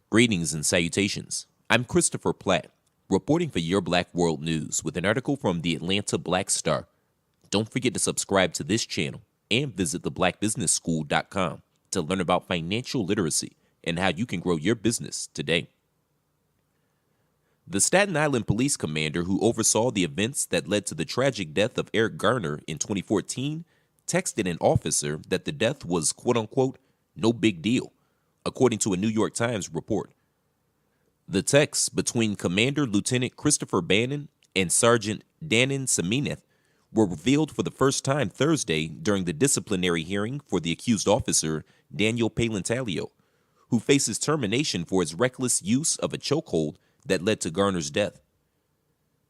Greetings and salutations. I'm Christopher Platt, reporting for Your Black World News with an article from the Atlanta Black Star. Don't forget to subscribe to this channel and visit theblackbusinessschool.com to learn about financial literacy and how you can grow your business today. The Staten Island police commander who oversaw the events that led to the tragic death of Eric Garner in 2014 texted an officer that the death was quote-unquote no big deal, according to a New York Times report. The texts between Commander Lieutenant Christopher Bannon and Sergeant Danon Semeneth were revealed for the first time Thursday during the disciplinary hearing for the accused officer, Daniel Palantalio, who faces termination for his reckless use of a chokehold that led to Garner's death.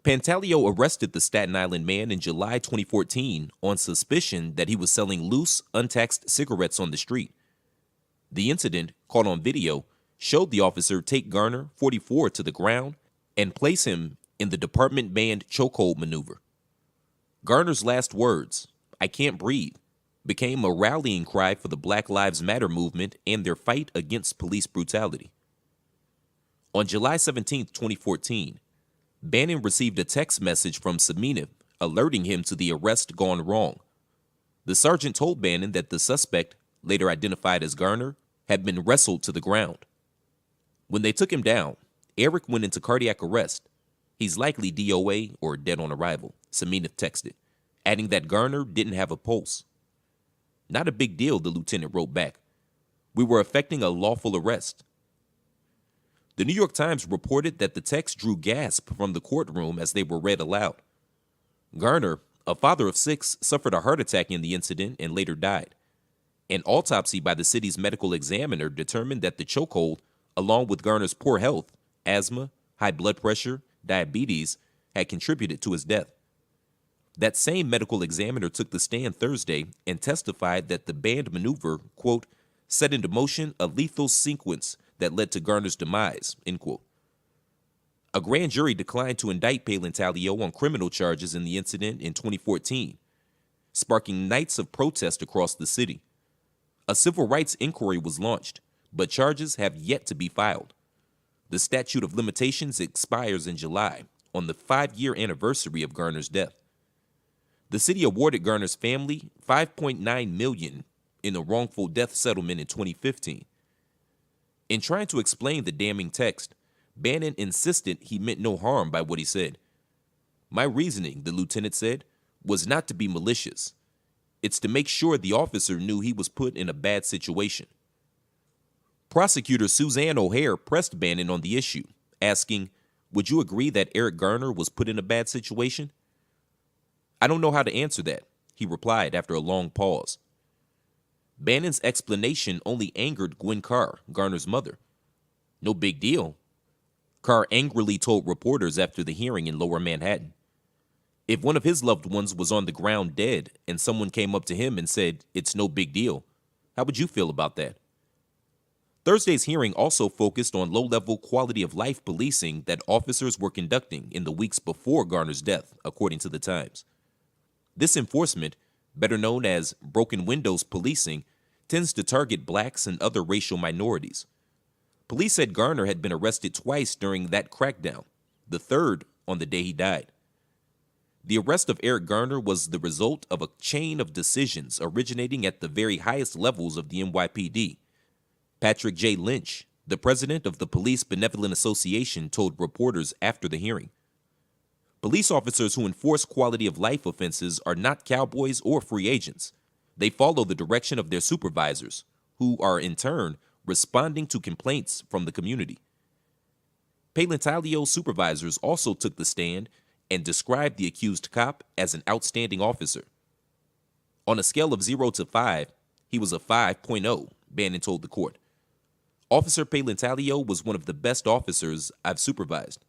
Pantaleo arrested the Staten Island man in July 2014 on suspicion that he was selling loose, untaxed cigarettes on the street. The incident, caught on video, showed the officer take Garner, 44, to the ground and place him in the department-banned chokehold maneuver. Garner's last words, "I can't breathe," became a rallying cry for the Black Lives Matter movement and their fight against police brutality. On July 17, 2014, Bannon received a text message from Semeneth alerting him to the arrest gone wrong. The sergeant told Bannon that the suspect, later identified as Garner, had been wrestled to the ground. When they took him down, Eric went into cardiac arrest. He's likely DOA or dead on arrival, Semeneth texted, adding that Garner didn't have a pulse. Not a big deal, the lieutenant wrote back. We were effecting a lawful arrest. The New York Times reported that the text drew gasp from the courtroom as they were read aloud. Garner, a father of 6, suffered a heart attack in the incident and later died. An autopsy by the city's medical examiner determined that the chokehold, along with Garner's poor health, asthma, high blood pressure, diabetes, had contributed to his death. That same medical examiner took the stand Thursday and testified that the banned maneuver, quote, set into motion a lethal sequence that led to Garner's demise, end quote. A grand jury declined to indict Palantalio on criminal charges in the incident in 2014, sparking nights of protest across the city. A civil rights inquiry was launched, but charges have yet to be filed. The statute of limitations expires in July, on the 5-year anniversary of Garner's death. The city awarded Garner's family $5.9 million in a wrongful death settlement in 2015. In trying to explain the damning text, Bannon insisted he meant no harm by what he said. My reasoning, the lieutenant said, was not to be malicious. It's to make sure the officer knew he was put in a bad situation. Prosecutor Suzanne O'Hare pressed Bannon on the issue, asking, would you agree that Eric Garner was put in a bad situation? I don't know how to answer that, he replied after a long pause. Bannon's explanation only angered Gwen Carr, Garner's mother. No big deal, Carr angrily told reporters after the hearing in Lower Manhattan. If one of his loved ones was on the ground dead and someone came up to him and said, it's no big deal, how would you feel about that? Thursday's hearing also focused on low-level quality-of-life policing that officers were conducting in the weeks before Garner's death, according to the Times. This enforcement, better known as broken windows policing, tends to target blacks and other racial minorities. Police said Garner had been arrested twice during that crackdown, the third on the day he died. The arrest of Eric Garner was the result of a chain of decisions originating at the very highest levels of the NYPD. Patrick J. Lynch, the president of the Police Benevolent Association, told reporters after the hearing. Police officers who enforce quality-of-life offenses are not cowboys or free agents. They follow the direction of their supervisors, who are in turn responding to complaints from the community. Palantalio's supervisors also took the stand and described the accused cop as an outstanding officer. On a scale of 0 to 5, he was a 5.0, Bannon told the court. Officer Palantalio was one of the best officers I've supervised.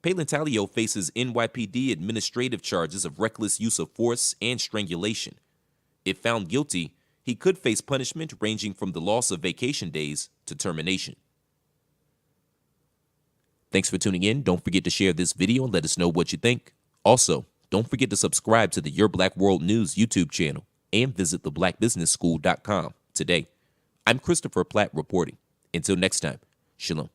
Palantalio faces NYPD administrative charges of reckless use of force and strangulation. If found guilty, he could face punishment ranging from the loss of vacation days to termination. Thanks for tuning in. Don't forget to share this video and let us know what you think. Also, don't forget to subscribe to the Your Black World News YouTube channel and visit theblackbusinessschool.com today. I'm Christopher Platt reporting. Until next time. Shalom.